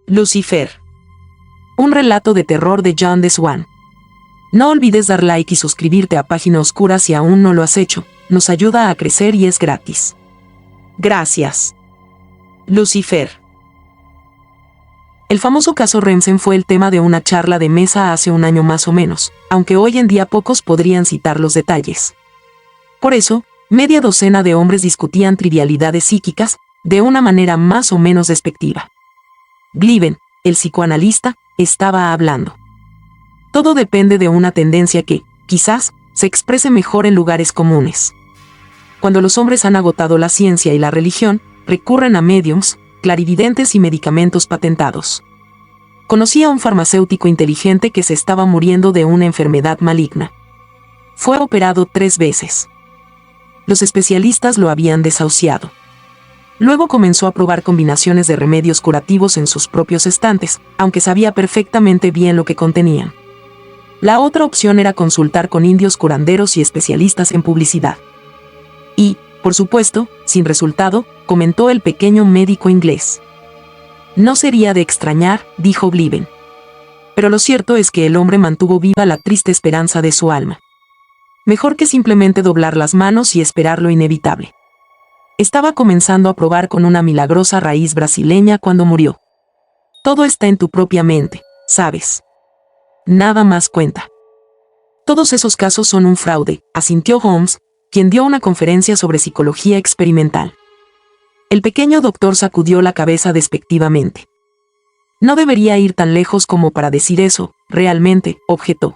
Lucifer. Un relato de terror de John de Swan. No olvides dar like y suscribirte a Página Oscura si aún no lo has hecho. Nos ayuda a crecer y es gratis. Gracias. Lucifer. El famoso caso Remsen fue el tema de una charla de mesa hace un año más o menos, aunque hoy en día pocos podrían citar los detalles. Por eso, media docena de hombres discutían trivialidades psíquicas, de una manera más o menos despectiva. Bliven, el psicoanalista, estaba hablando. Todo depende de una tendencia que, quizás, se exprese mejor en lugares comunes. Cuando los hombres han agotado la ciencia y la religión, recurren a médiums, clarividentes y medicamentos patentados. Conocí a un farmacéutico inteligente que se estaba muriendo de una enfermedad maligna. Fue operado 3 veces. Los especialistas lo habían desahuciado. Luego comenzó a probar combinaciones de remedios curativos en sus propios estantes, aunque sabía perfectamente bien lo que contenían. La otra opción era consultar con indios curanderos y especialistas en publicidad. Y, por supuesto, sin resultado, comentó el pequeño médico inglés. No sería de extrañar, dijo Bliven. Pero lo cierto es que el hombre mantuvo viva la triste esperanza de su alma. Mejor que simplemente doblar las manos y esperar lo inevitable. Estaba comenzando a probar con una milagrosa raíz brasileña cuando murió. Todo está en tu propia mente, ¿sabes? Nada más cuenta. Todos esos casos son un fraude, asintió Holmes, quien dio una conferencia sobre psicología experimental. El pequeño doctor sacudió la cabeza despectivamente. No debería ir tan lejos como para decir eso, realmente, objetó.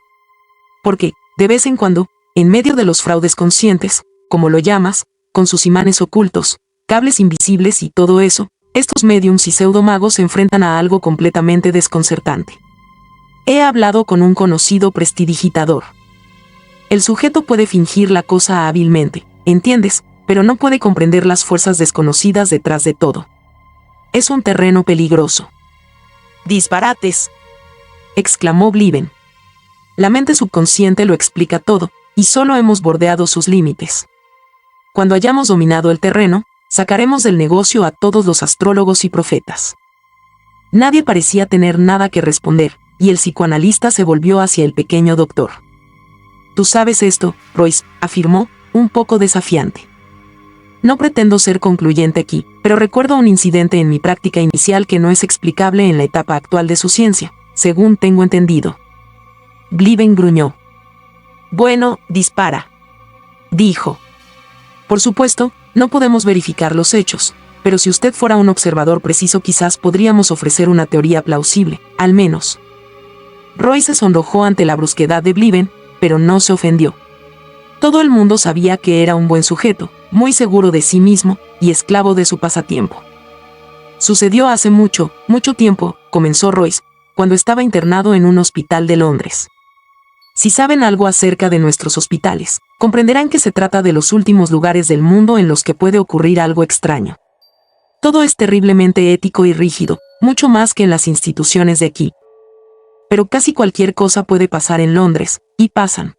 Porque, de vez en cuando, en medio de los fraudes conscientes, como lo llamas, con sus imanes ocultos, cables invisibles y todo eso, estos médiums y pseudomagos se enfrentan a algo completamente desconcertante. He hablado con un conocido prestidigitador. El sujeto puede fingir la cosa hábilmente, ¿entiendes?, pero no puede comprender las fuerzas desconocidas detrás de todo. Es un terreno peligroso. ¡Disparates!, exclamó Bliven. La mente subconsciente lo explica todo, y solo hemos bordeado sus límites. Cuando hayamos dominado el terreno, sacaremos del negocio a todos los astrólogos y profetas. Nadie parecía tener nada que responder, y el psicoanalista se volvió hacia el pequeño doctor. Tú sabes esto, Royce, afirmó, un poco desafiante. No pretendo ser concluyente aquí, pero recuerdo un incidente en mi práctica inicial que no es explicable en la etapa actual de su ciencia, según tengo entendido. Bliven gruñó. Bueno, dispara, dijo. Por supuesto, no podemos verificar los hechos, pero si usted fuera un observador preciso quizás podríamos ofrecer una teoría plausible, al menos. Roy se sonrojó ante la brusquedad de Bliven, pero no se ofendió. Todo el mundo sabía que era un buen sujeto, muy seguro de sí mismo, y esclavo de su pasatiempo. Sucedió hace mucho, mucho tiempo, comenzó Royce, cuando estaba internado en un hospital de Londres. Si saben algo acerca de nuestros hospitales, comprenderán que se trata de los últimos lugares del mundo en los que puede ocurrir algo extraño. Todo es terriblemente ético y rígido, mucho más que en las instituciones de aquí. Pero casi cualquier cosa puede pasar en Londres, y pasan.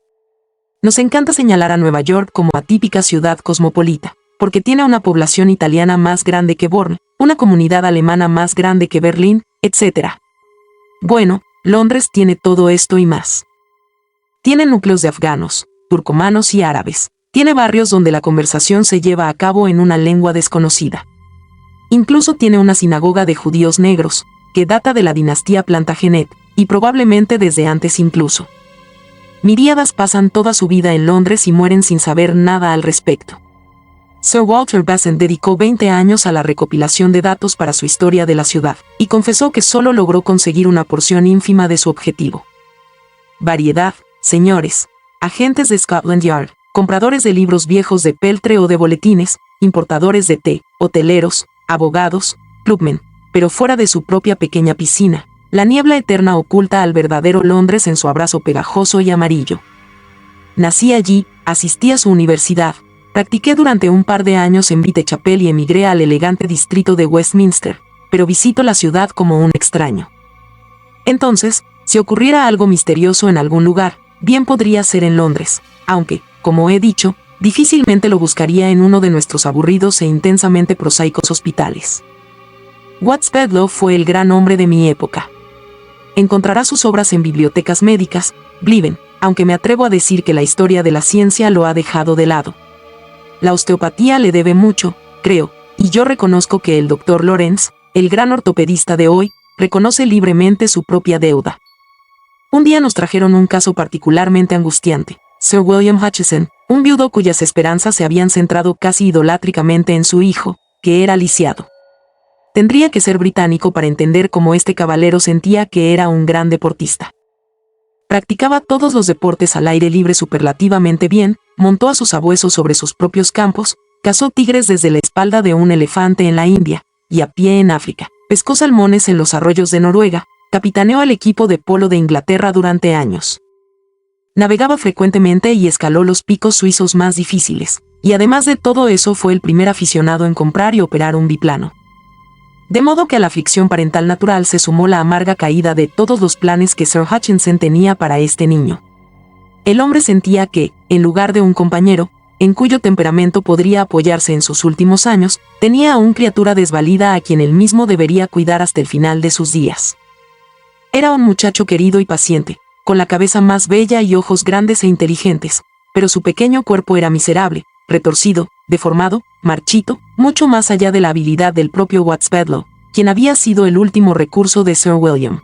Nos encanta señalar a Nueva York como la típica ciudad cosmopolita, porque tiene una población italiana más grande que Bonn, una comunidad alemana más grande que Berlín, etc. Bueno, Londres tiene todo esto y más. Tiene núcleos de afganos, turcomanos y árabes. Tiene barrios donde la conversación se lleva a cabo en una lengua desconocida. Incluso tiene una sinagoga de judíos negros, que data de la dinastía Plantagenet, y probablemente desde antes incluso. Miríadas pasan toda su vida en Londres y mueren sin saber nada al respecto. Sir Walter Besant dedicó 20 años a la recopilación de datos para su historia de la ciudad, y confesó que solo logró conseguir una porción ínfima de su objetivo. Variedad, señores, agentes de Scotland Yard, compradores de libros viejos de peltre o de boletines, importadores de té, hoteleros, abogados, clubmen, pero fuera de su propia pequeña piscina, la niebla eterna oculta al verdadero Londres en su abrazo pegajoso y amarillo. Nací allí, asistí a su universidad, practiqué durante un par de años en Whitechapel y emigré al elegante distrito de Westminster, pero visito la ciudad como un extraño. Entonces, si ocurriera algo misterioso en algún lugar, bien podría ser en Londres, aunque, como he dicho, difícilmente lo buscaría en uno de nuestros aburridos e intensamente prosaicos hospitales. Watts Bedloe fue el gran hombre de mi época. Encontrará sus obras en bibliotecas médicas, Bliven, aunque me atrevo a decir que la historia de la ciencia lo ha dejado de lado. La osteopatía le debe mucho, creo, y yo reconozco que el Dr. Lawrence, el gran ortopedista de hoy, reconoce libremente su propia deuda. Un día nos trajeron un caso particularmente angustiante. Sir William Hutchison, un viudo cuyas esperanzas se habían centrado casi idolátricamente en su hijo, que era lisiado. Tendría que ser británico para entender cómo este caballero sentía que era un gran deportista. Practicaba todos los deportes al aire libre superlativamente bien, montó a sus sabuesos sobre sus propios campos, cazó tigres desde la espalda de un elefante en la India, y a pie en África, pescó salmones en los arroyos de Noruega, capitaneó al equipo de polo de Inglaterra durante años. Navegaba frecuentemente y escaló los picos suizos más difíciles, y además de todo eso fue el primer aficionado en comprar y operar un biplano. De modo que a la aflicción parental natural se sumó la amarga caída de todos los planes que Sir Hutchinson tenía para este niño. El hombre sentía que, en lugar de un compañero, en cuyo temperamento podría apoyarse en sus últimos años, tenía a una criatura desvalida a quien él mismo debería cuidar hasta el final de sus días. Era un muchacho querido y paciente, con la cabeza más bella y ojos grandes e inteligentes, pero su pequeño cuerpo era miserable, retorcido, deformado, marchito, mucho más allá de la habilidad del propio Watts Bedloe, quien había sido el último recurso de Sir William.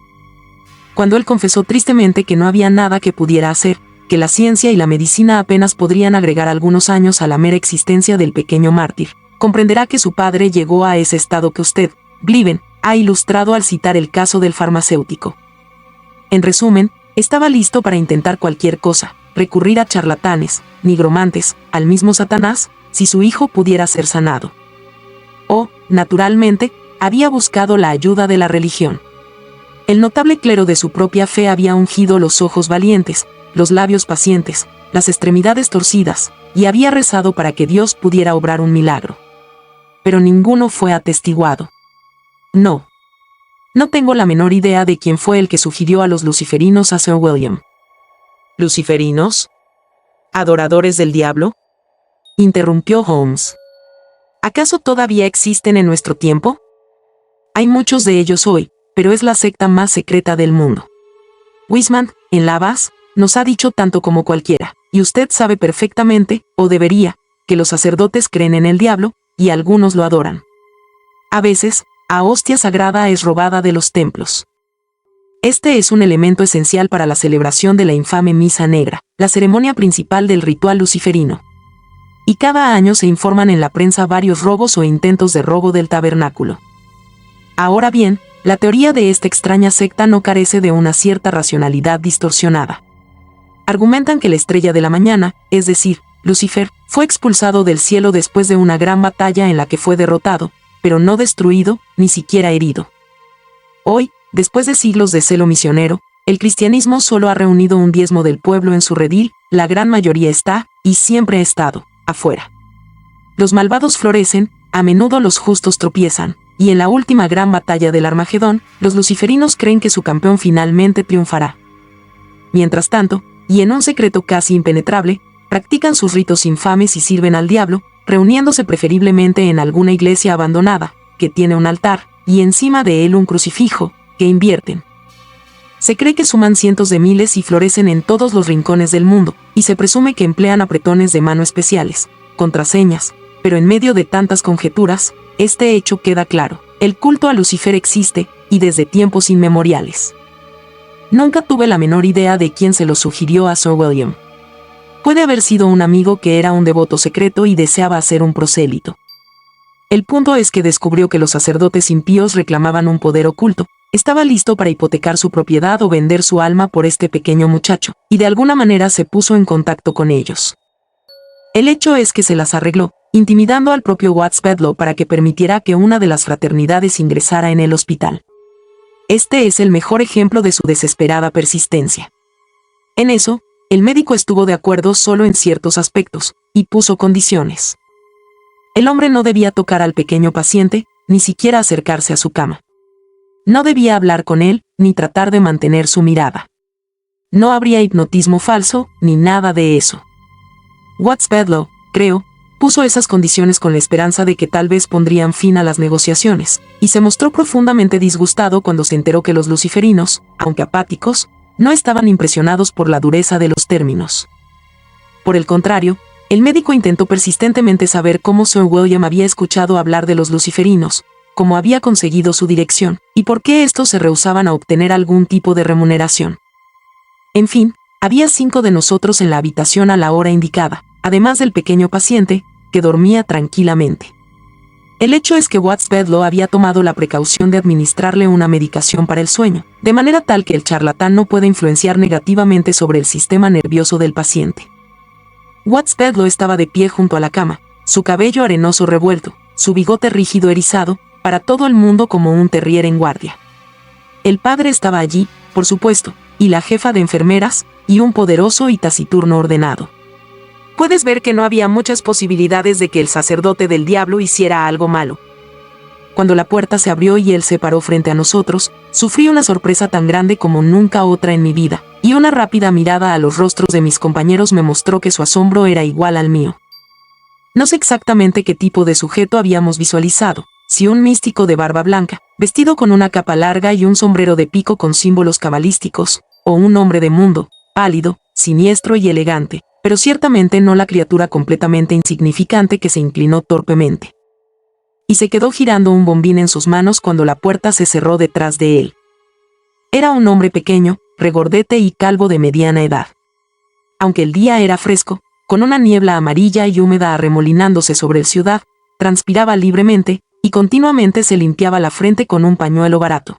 Cuando él confesó tristemente que no había nada que pudiera hacer, que la ciencia y la medicina apenas podrían agregar algunos años a la mera existencia del pequeño mártir, comprenderá que su padre llegó a ese estado que usted, Bliven, ha ilustrado al citar el caso del farmacéutico. En resumen, estaba listo para intentar cualquier cosa, recurrir a charlatanes, nigromantes, al mismo Satanás, si su hijo pudiera ser sanado. O, naturalmente, había buscado la ayuda de la religión. El notable clero de su propia fe había ungido los ojos valientes, los labios pacientes, las extremidades torcidas, y había rezado para que Dios pudiera obrar un milagro. Pero ninguno fue atestiguado. No. No tengo la menor idea de quién fue el que sugirió a los luciferinos a Sir William. ¿Luciferinos? ¿Adoradores del diablo?, interrumpió Holmes. ¿Acaso todavía existen en nuestro tiempo? Hay muchos de ellos hoy, pero es la secta más secreta del mundo. Wiseman, en la Bass, nos ha dicho tanto como cualquiera, y usted sabe perfectamente, o debería, que los sacerdotes creen en el diablo, y algunos lo adoran. A veces, la hostia sagrada es robada de los templos. Este es un elemento esencial para la celebración de la infame Misa Negra, la ceremonia principal del ritual luciferino. Y cada año se informan en la prensa varios robos o intentos de robo del tabernáculo. Ahora bien, la teoría de esta extraña secta no carece de una cierta racionalidad distorsionada. Argumentan que la estrella de la mañana, es decir, Lucifer, fue expulsado del cielo después de una gran batalla en la que fue derrotado, pero no destruido, ni siquiera herido. Hoy, después de siglos de celo misionero, el cristianismo solo ha reunido un diezmo del pueblo en su redil, la gran mayoría está, y siempre ha estado, afuera. Los malvados florecen, a menudo los justos tropiezan, y en la última gran batalla del Armagedón, los luciferinos creen que su campeón finalmente triunfará. Mientras tanto, y en un secreto casi impenetrable, practican sus ritos infames y sirven al diablo, reuniéndose preferiblemente en alguna iglesia abandonada, que tiene un altar, y encima de él un crucifijo, que invierten. Se cree que suman cientos de miles y florecen en todos los rincones del mundo, y se presume que emplean apretones de mano especiales, contraseñas, pero en medio de tantas conjeturas, este hecho queda claro: el culto a Lucifer existe, y desde tiempos inmemoriales. Nunca tuve la menor idea de quién se lo sugirió a Sir William. Puede haber sido un amigo que era un devoto secreto y deseaba hacer un prosélito. El punto es que descubrió que los sacerdotes impíos reclamaban un poder oculto, estaba listo para hipotecar su propiedad o vender su alma por este pequeño muchacho, y de alguna manera se puso en contacto con ellos. El hecho es que se las arregló, intimidando al propio Watts Bedloe para que permitiera que una de las fraternidades ingresara en el hospital. Este es el mejor ejemplo de su desesperada persistencia. En eso, el médico estuvo de acuerdo solo en ciertos aspectos, y puso condiciones. El hombre no debía tocar al pequeño paciente, ni siquiera acercarse a su cama. No debía hablar con él, ni tratar de mantener su mirada. No habría hipnotismo falso, ni nada de eso. Watts Bedloe, creo, puso esas condiciones con la esperanza de que tal vez pondrían fin a las negociaciones, y se mostró profundamente disgustado cuando se enteró que los luciferinos, aunque apáticos, no estaban impresionados por la dureza de los términos. Por el contrario, el médico intentó persistentemente saber cómo Sir William había escuchado hablar de los luciferinos, cómo había conseguido su dirección, y por qué estos se rehusaban a obtener algún tipo de remuneración. En fin, había 5 de nosotros en la habitación a la hora indicada, además del pequeño paciente, que dormía tranquilamente. El hecho es que Watts Bedloe había tomado la precaución de administrarle una medicación para el sueño, de manera tal que el charlatán no puede influenciar negativamente sobre el sistema nervioso del paciente. Watts Bedloe estaba de pie junto a la cama, su cabello arenoso revuelto, su bigote rígido erizado, para todo el mundo como un terrier en guardia. El padre estaba allí, por supuesto, y la jefa de enfermeras, y un poderoso y taciturno ordenado. Puedes ver que no había muchas posibilidades de que el sacerdote del diablo hiciera algo malo. Cuando la puerta se abrió y él se paró frente a nosotros, sufrí una sorpresa tan grande como nunca otra en mi vida, y una rápida mirada a los rostros de mis compañeros me mostró que su asombro era igual al mío. No sé exactamente qué tipo de sujeto habíamos visualizado, si un místico de barba blanca, vestido con una capa larga y un sombrero de pico con símbolos cabalísticos, o un hombre de mundo, pálido, siniestro y elegante, pero ciertamente no la criatura completamente insignificante que se inclinó torpemente. Y se quedó girando un bombín en sus manos cuando la puerta se cerró detrás de él. Era un hombre pequeño, regordete y calvo de mediana edad. Aunque el día era fresco, con una niebla amarilla y húmeda arremolinándose sobre el ciudad, transpiraba libremente, y continuamente se limpiaba la frente con un pañuelo barato.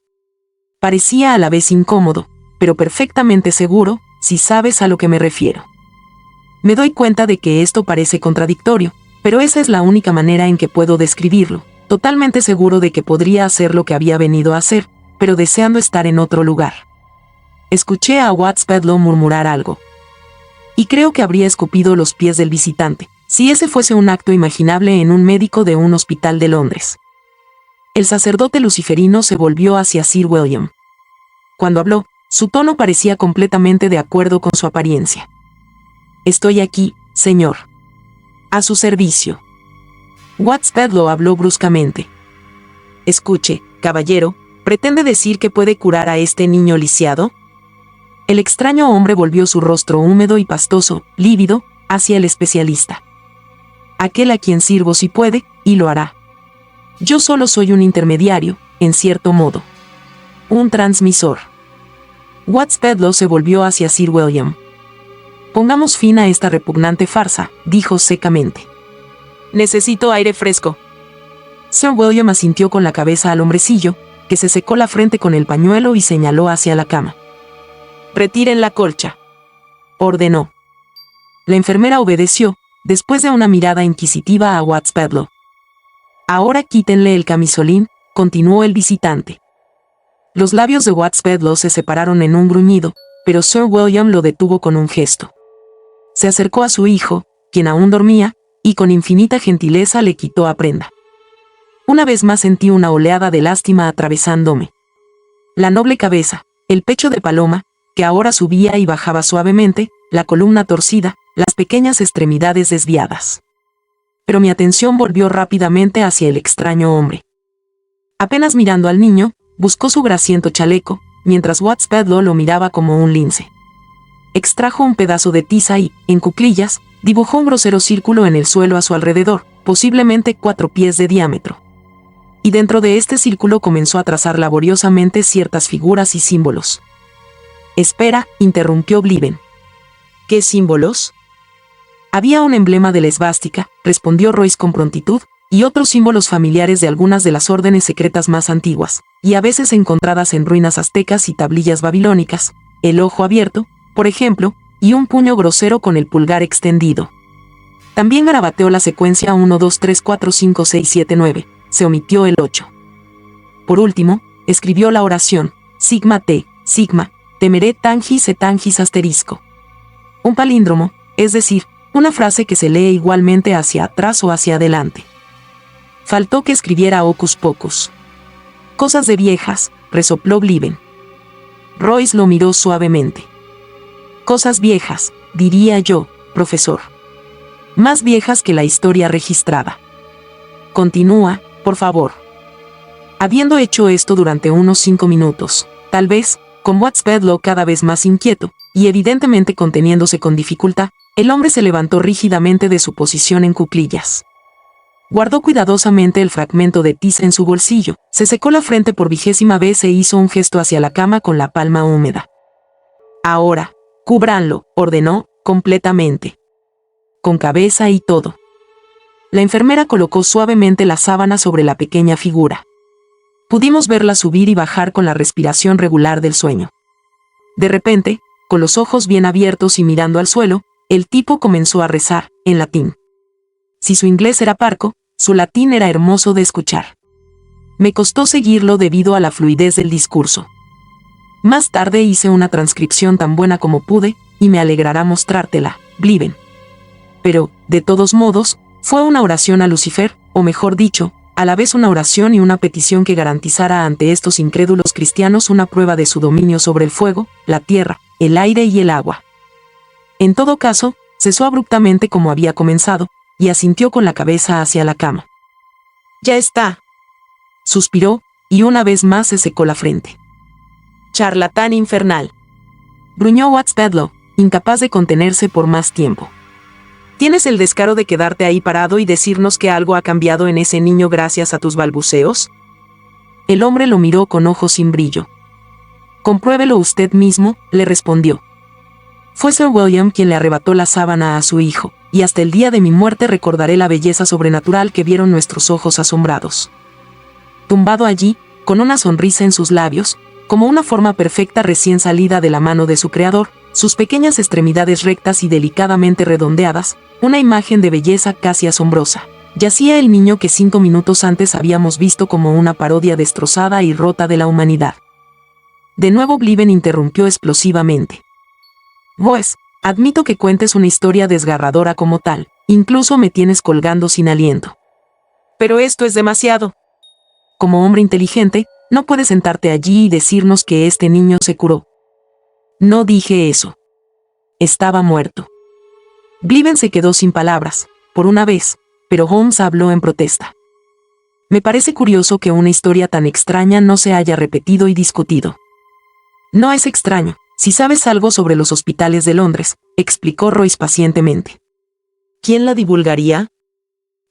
Parecía a la vez incómodo, pero perfectamente seguro, si sabes a lo que me refiero. Me doy cuenta de que esto parece contradictorio, pero esa es la única manera en que puedo describirlo, totalmente seguro de que podría hacer lo que había venido a hacer, pero deseando estar en otro lugar. Escuché a Watts Bedloe murmurar algo. Y creo que habría escupido los pies del visitante, si ese fuese un acto imaginable en un médico de un hospital de Londres. El sacerdote luciferino se volvió hacia Sir William. Cuando habló, su tono parecía completamente de acuerdo con su apariencia. «Estoy aquí, señor. A su servicio». Watts Bedloe habló bruscamente. «Escuche, caballero, ¿pretende decir que puede curar a este niño lisiado?» El extraño hombre volvió su rostro húmedo y pastoso, lívido, hacia el especialista. «Aquel a quien sirvo si puede, y lo hará. Yo solo soy un intermediario, en cierto modo. Un transmisor». Watts Bedloe se volvió hacia Sir William. «Pongamos fin a esta repugnante farsa», dijo secamente. «Necesito aire fresco». Sir William asintió con la cabeza al hombrecillo, que se secó la frente con el pañuelo y señaló hacia la cama. «Retiren la colcha», ordenó. La enfermera obedeció, después de una mirada inquisitiva a Watts Bedloe. «Ahora quítenle el camisolín», continuó el visitante. Los labios de Watts Bedloe se separaron en un gruñido, pero Sir William lo detuvo con un gesto. Se acercó a su hijo, quien aún dormía, y con infinita gentileza le quitó a prenda. Una vez más sentí una oleada de lástima atravesándome. La noble cabeza, el pecho de paloma, que ahora subía y bajaba suavemente, la columna torcida, las pequeñas extremidades desviadas. Pero mi atención volvió rápidamente hacia el extraño hombre. Apenas mirando al niño, buscó su grasiento chaleco, mientras Watts Bedloe lo miraba como un lince. Extrajo un pedazo de tiza y, en cuclillas, dibujó un grosero círculo en el suelo a su alrededor, posiblemente 4 pies de diámetro. Y dentro de este círculo comenzó a trazar laboriosamente ciertas figuras y símbolos. «Espera», interrumpió Bliven. «¿Qué símbolos?» «Había un emblema de la esvástica», respondió Royce con prontitud, «y otros símbolos familiares de algunas de las órdenes secretas más antiguas, y a veces encontradas en ruinas aztecas y tablillas babilónicas, el ojo abierto, por ejemplo, y un puño grosero con el pulgar extendido. También garabateó la secuencia 1, 2, 3, 4, 5, 6, 7, 9, se omitió el 8. Por último, escribió la oración, Sigma T, Sigma, Temere Tangis et Tangis asterisco. Un palíndromo, es decir, una frase que se lee igualmente hacia atrás o hacia adelante. Faltó que escribiera Hocus Pocus. «Cosas de viejas», resopló Bliven. Royce lo miró suavemente. «Cosas viejas, diría yo, profesor». más viejas que la historia registrada. Continúa, por favor. Habiendo hecho esto durante unos 5 minutos, tal vez, con Watts Bedloe cada vez más inquieto, y evidentemente conteniéndose con dificultad, el hombre se levantó rígidamente de su posición en cuclillas. Guardó cuidadosamente el fragmento de tiza en su bolsillo, se secó la frente por 20ª vez e hizo un gesto hacia la cama con la palma húmeda. Ahora, cúbranlo, ordenó, completamente. Con cabeza y todo. La enfermera colocó suavemente la sábana sobre la pequeña figura. Pudimos verla subir y bajar con la respiración regular del sueño. De repente, con los ojos bien abiertos y mirando al suelo, el tipo comenzó a rezar, en latín. Si su inglés era parco, su latín era hermoso de escuchar. Me costó seguirlo debido a la fluidez del discurso. Más tarde hice una transcripción tan buena como pude, y me alegrará mostrártela, Bliven. Pero, de todos modos, fue una oración a Lucifer, o mejor dicho, a la vez una oración y una petición que garantizara ante estos incrédulos cristianos una prueba de su dominio sobre el fuego, la tierra, el aire y el agua. En todo caso, cesó abruptamente como había comenzado, y asintió con la cabeza hacia la cama. «Ya está», suspiró, y una vez más se secó la frente. «Charlatán infernal», gruñó Watts Bedloe, incapaz de contenerse por más tiempo. ¿Tienes el descaro de quedarte ahí parado y decirnos que algo ha cambiado en ese niño gracias a tus balbuceos? El hombre lo miró con ojos sin brillo. «Compruébelo usted mismo», le respondió. «Fue Sir William quien le arrebató la sábana a su hijo, y hasta el día de mi muerte recordaré la belleza sobrenatural que vieron nuestros ojos asombrados». Tumbado allí, con una sonrisa en sus labios, como una forma perfecta recién salida de la mano de su creador, sus pequeñas extremidades rectas y delicadamente redondeadas, una imagen de belleza casi asombrosa, yacía el niño que 5 minutos antes habíamos visto como una parodia destrozada y rota de la humanidad. De nuevo Bliven interrumpió explosivamente. «Pues, admito que cuentes una historia desgarradora como tal, incluso me tienes colgando sin aliento. Pero esto es demasiado. Como hombre inteligente, no puedes sentarte allí y decirnos que este niño se curó». «No dije eso. Estaba muerto». Bliven se quedó sin palabras, por una vez, pero Holmes habló en protesta. «Me parece curioso que una historia tan extraña no se haya repetido y discutido». «No es extraño, si sabes algo sobre los hospitales de Londres», explicó Royce pacientemente. «¿Quién la divulgaría?»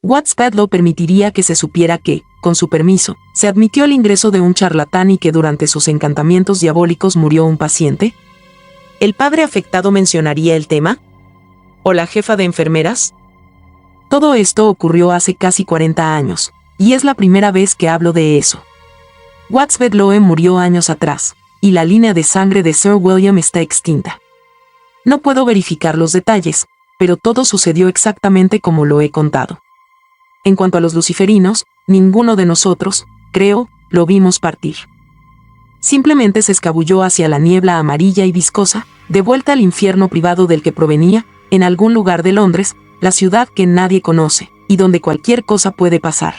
Watts Bedloe permitiría que se supiera que, con su permiso, se admitió el ingreso de un charlatán y que durante sus encantamientos diabólicos murió un paciente. ¿El padre afectado mencionaría el tema? ¿O la jefa de enfermeras? Todo esto ocurrió hace casi 40 años, y es la primera vez que hablo de eso. Watts Bedloe murió años atrás, y la línea de sangre de Sir William está extinta. No puedo verificar los detalles, pero todo sucedió exactamente como lo he contado. En cuanto a los luciferinos, ninguno de nosotros, creo, lo vimos partir. Simplemente se escabulló hacia la niebla amarilla y viscosa, de vuelta al infierno privado del que provenía, en algún lugar de Londres, la ciudad que nadie conoce, y donde cualquier cosa puede pasar.